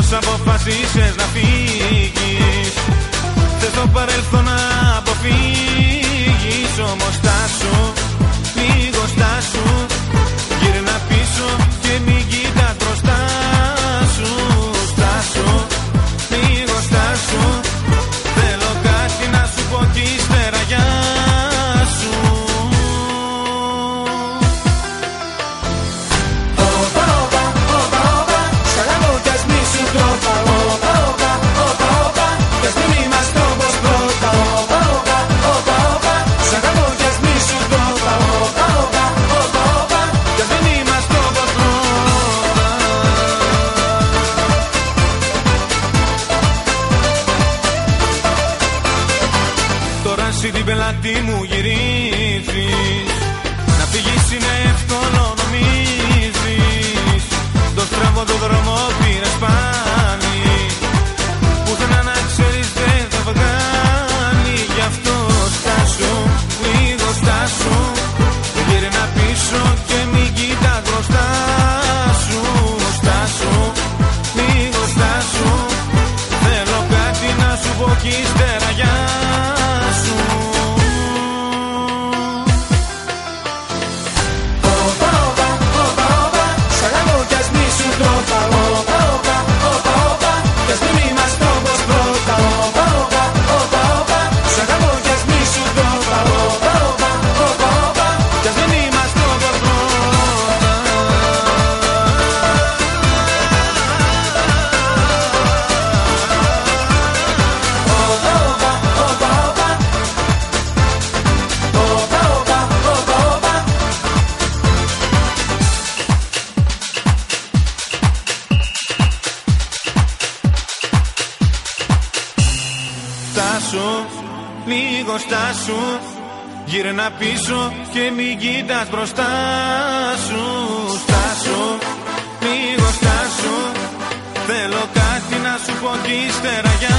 πως αποφασίσες να φύγεις. Θες το παρελθόν να αποφύγεις. Όμως στάσου, λίγο στάσου. Γύρνα πίσω και μην κοίτας μπροστά σου. Στάσου, λίγο στάσου. Θέλω κάτι να σου πω κι ύστερα γεια σου. Εσύ την πελάτη μου γυρίζεις. Να φύγεις είναι εύκολο νομίζεις. Το στραβό το δρόμο πήρες πάλι. Πουθενά να ξέρεις δεν θα βγάλει. Γι' αυτό στάσου, λίγο στάσου. Γύρνα πίσω και μην κοίτας μπροστά σου. Στάσου, λίγο στάσου. Θέλω κάτι να σου πω κι ύστερα γεια σου. Στάσου, λίγο στάσου. Γύρνα πίσω και μην κοίτας μπροστά σου. Στάσου, λίγο στάσου. Θέλω κάτι να σου πω κι ύστερα γεια